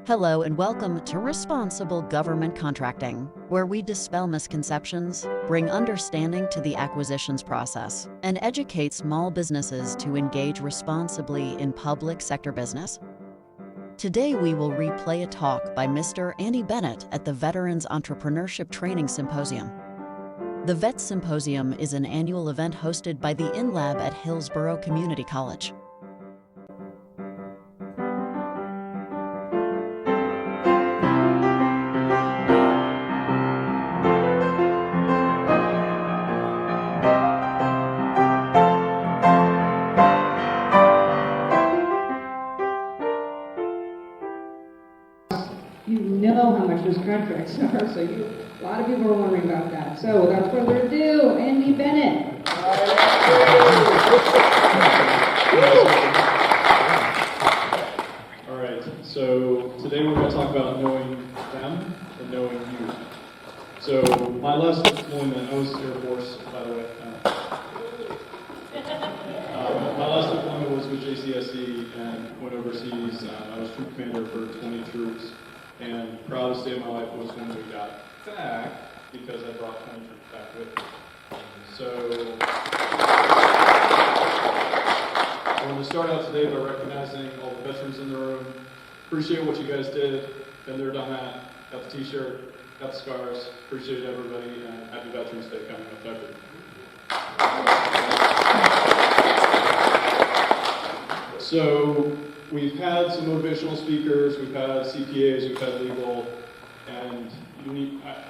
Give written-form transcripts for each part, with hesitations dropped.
Hello and welcome to Responsible Government Contracting, where we dispel misconceptions, bring understanding to the acquisitions process, and educate small businesses to engage responsibly in public sector business. Today we will replay a talk by Mr. Andy Bennett at the Veterans Entrepreneurship Training Symposium. The VET Symposium is an annual event hosted by the InLab at Hillsborough Community College. You know how much those contracts are, so a lot of people are wondering about that. So without further ado, Andy Bennett. All right, so today we're going to talk about knowing them and knowing you. So my last deployment, I was Air Force, by the way. My last deployment was with JCSC and went overseas. I was troop commander for 20 troops. And proudest day of my life was when we got back, because I brought 20 troops back with me. So I want to start out today by recognizing all the veterans in the room. Appreciate what you guys did. Been there, done that. Got the t-shirt, got the scars. Appreciate everybody, and happy Veterans Day coming up February. So we've had some motivational speakers, we've had CPAs, we've had legal, and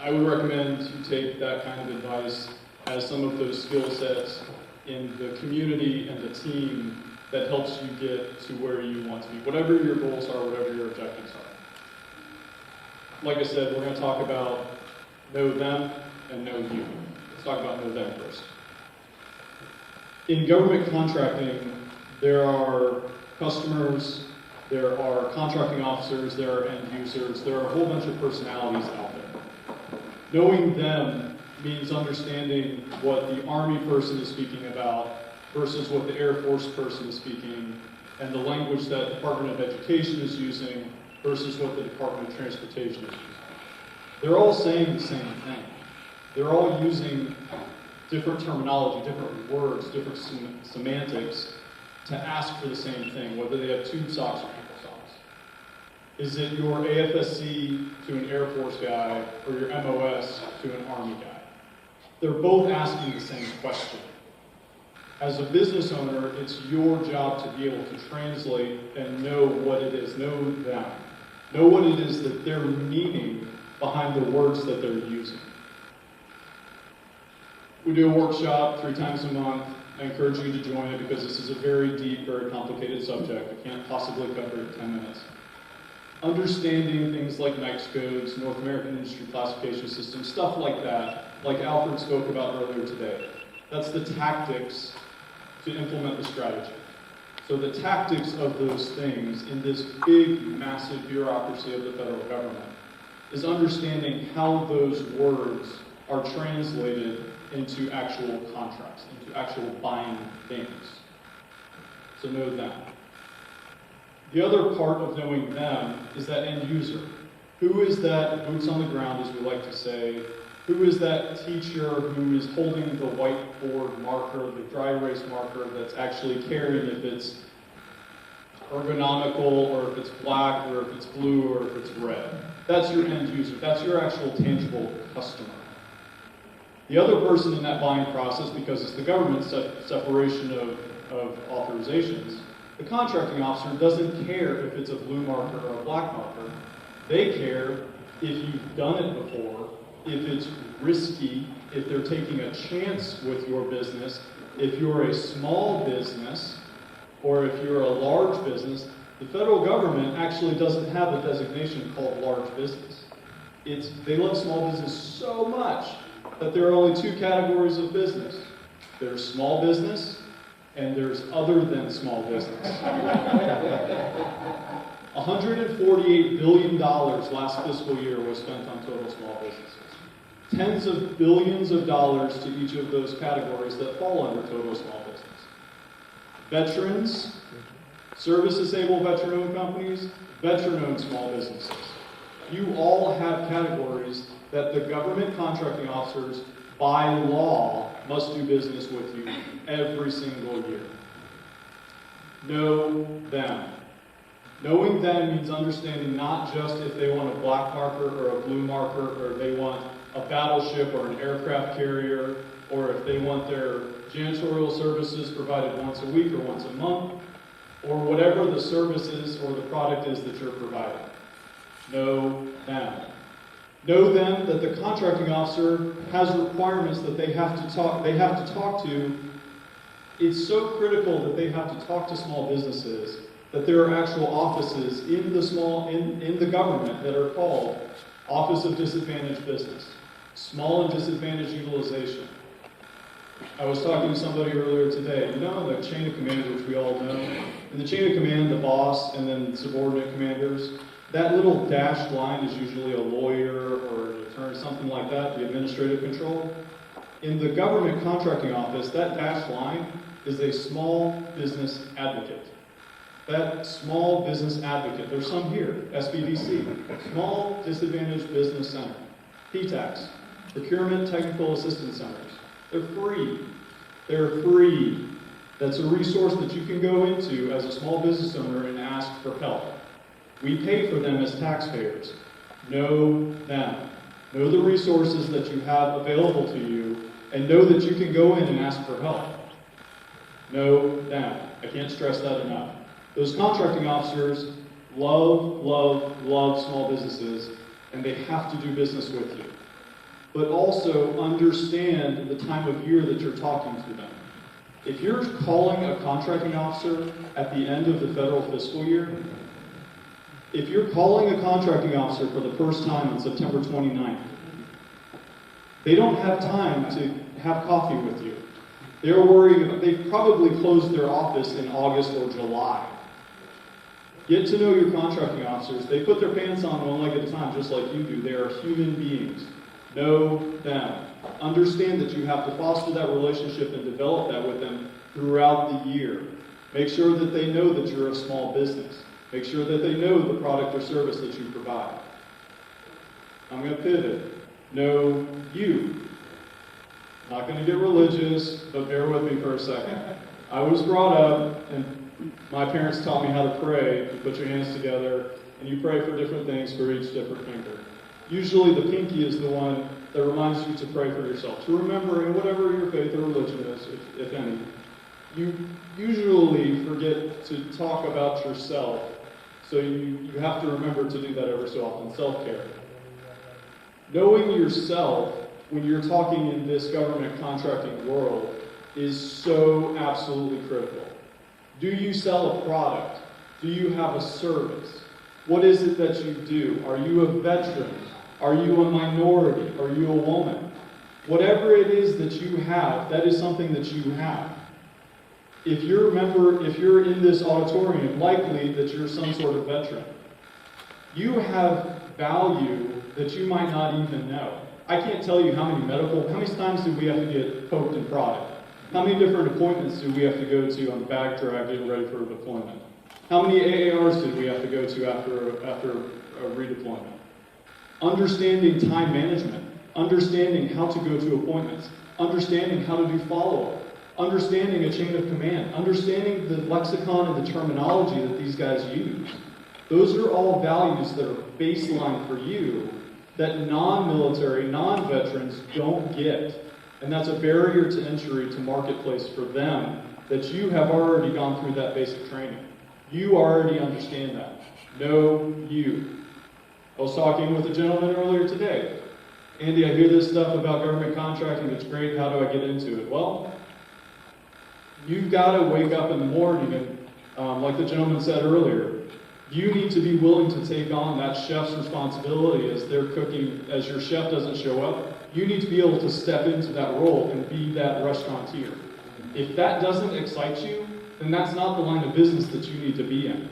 I would recommend you take that kind of advice as some of those skill sets in the community and the team that helps you get to where you want to be, whatever your goals are, whatever your objectives are. Like I said, we're going to talk about know them and know you. Let's talk about know them first. In government contracting, there are customers, there are contracting officers, there are end users, there are a whole bunch of personalities out there. Knowing them means understanding what the Army person is speaking about versus what the Air Force person is speaking, and the language that Department of Education is using versus what the Department of Transportation is using. They're all saying the same thing. They're all using different terminology, different words, different semantics to ask for the same thing, whether they have tube socks or people socks. Is it your AFSC to an Air Force guy or your MOS to an Army guy? They're both asking the same question. As a business owner, it's your job to be able to translate and know what it is, know them. Know what it is that they're meaning behind the words that they're using. We do a workshop 3 times a month. I encourage you to join it because this is a very deep, very complicated subject. I can't possibly cover it in 10 minutes. Understanding things like NAICS codes, North American Industry Classification System, stuff like that, like Alfred spoke about earlier today. That's the tactics to implement the strategy. So the tactics of those things in this big, massive bureaucracy of the federal government is understanding how those words are translated into actual contracts, into actual buying things. So know them. The other part of knowing them is that end user. Who is that boots on the ground, as we like to say? Who is that teacher who is holding the whiteboard marker, the dry erase marker that's actually caring if it's ergonomical or if it's black or if it's blue or if it's red? That's your end user. That's your actual tangible customer. The other person in that buying process, because it's the government separation of authorizations, the contracting officer doesn't care if it's a blue marker or a black marker. They care if you've done it before, if it's risky, if they're taking a chance with your business, if you're a small business, or if you're a large business. The federal government actually doesn't have a designation called large business. They love small business so much that there are only 2 categories of business. There's small business, and there's other than small business. $148 billion last fiscal year was spent on total small businesses. Tens of billions of dollars to each of those categories that fall under total small business. Veterans, service-disabled veteran-owned companies, veteran-owned small businesses. You all have categories that the government contracting officers, by law, must do business with you every single year. Know them. Knowing them means understanding not just if they want a black marker or a blue marker, or if they want a battleship or an aircraft carrier, or if they want their janitorial services provided once a week or once a month, or whatever the service is or the product is that you're providing. Know them. Know them that the contracting officer has requirements that they have to talk to. It's so critical that they have to talk to small businesses that there are actual offices in the government that are called Office of Disadvantaged Business, Small and Disadvantaged Utilization. I was talking to somebody earlier today. You know the chain of command, which we all know? In the chain of command, the boss and then subordinate commanders, that little dashed line is usually a lawyer or an attorney, something like that, the administrative control. In the government contracting office, that dashed line is a small business advocate. That small business advocate, there's some here, SBDC, Small Disadvantaged Business Center, PTACs, Procurement Technical Assistance Centers. They're free. They're free. That's a resource that you can go into as a small business owner and ask for help. We pay for them as taxpayers. Know them. Know the resources that you have available to you, and know that you can go in and ask for help. Know them. I can't stress that enough. Those contracting officers love small businesses, and they have to do business with you. But also understand the time of year that you're talking to them. If you're calling a contracting officer at the end of the federal fiscal year, if you're calling a contracting officer for the first time on September 29th, they don't have time to have coffee with you. They're worried, they've probably closed their office in August or July. Get to know your contracting officers. They put their pants on one leg at a time, just like you do. They are human beings. Know them. Understand that you have to foster that relationship and develop that with them throughout the year. Make sure that they know that you're a small business. Make sure that they know the product or service that you provide. I'm going to pivot. Know you. Not going to get religious, but bear with me for a second. I was brought up, and my parents taught me how to pray. You put your hands together, and you pray for different things for each different finger. Usually the pinky is the one that reminds you to pray for yourself, to remember in whatever your faith or religion is, if any. You usually forget to talk about yourself, so you have to remember to do that every so often, self-care. Knowing yourself when you're talking in this government contracting world is so absolutely critical. Do you sell a product? Do you have a service? What is it that you do? Are you a veteran? Are you a minority? Are you a woman? Whatever it is that you have, that is something that you have. If you're in this auditorium, likely that you're some sort of veteran. You have value that you might not even know. I can't tell you how many times do we have to get poked and prodded? How many different appointments do we have to go to on the bag drag getting ready for a deployment? How many AARs did we have to go to after a redeployment? Understanding time management, understanding how to go to appointments, understanding how to do follow-up, understanding a chain of command, understanding the lexicon and the terminology that these guys use. Those are all values that are baseline for you that non-military, non-veterans don't get. And that's a barrier to entry to marketplace for them, that you have already gone through that basic training. You already understand that. Know you. I was talking with a gentleman earlier today. Andy, I hear this stuff about government contracting, it's great, how do I get into it? Well, you've got to wake up in the morning and, like the gentleman said earlier, you need to be willing to take on that chef's responsibility as they're cooking, as your chef doesn't show up. You need to be able to step into that role and be that restaurateur. If that doesn't excite you, then that's not the line of business that you need to be in.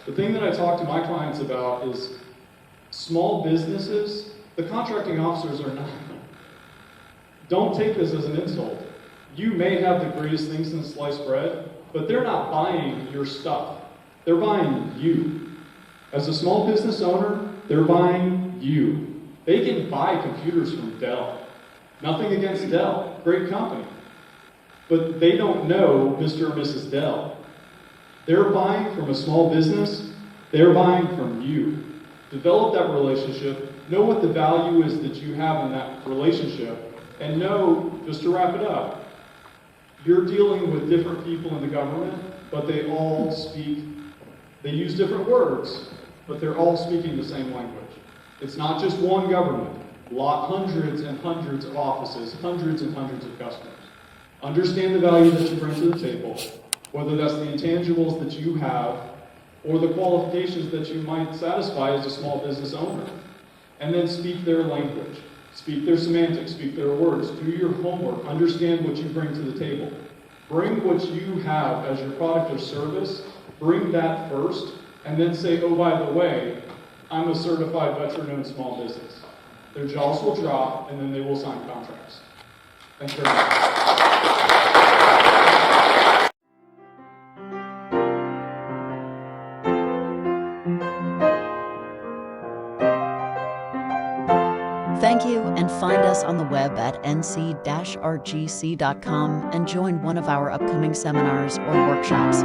The thing that I talk to my clients about is small businesses, the contracting officers are not. Don't take this as an insult. You may have the greatest things in sliced bread, but they're not buying your stuff. They're buying you. As a small business owner, they're buying you. They can buy computers from Dell. Nothing against Dell, great company. But they don't know Mr. or Mrs. Dell. They're buying from a small business, they're buying from you. Develop that relationship, know what the value is that you have in that relationship, and know, just to wrap it up, you're dealing with different people in the government, but they all speak, they use different words, but they're all speaking the same language. It's not just one government, hundreds and hundreds of offices, hundreds and hundreds of customers. Understand the value that you bring to the table, whether that's the intangibles that you have or the qualifications that you might satisfy as a small business owner. And then speak their language, speak their semantics, speak their words, do your homework, understand what you bring to the table. Bring what you have as your product or service, bring that first, and then say, oh, by the way, I'm a certified veteran-owned small business. Their jaws will drop, and then they will sign contracts. Thank you very much. Thank you, and find us on the web at nc-rgc.com and join one of our upcoming seminars or workshops.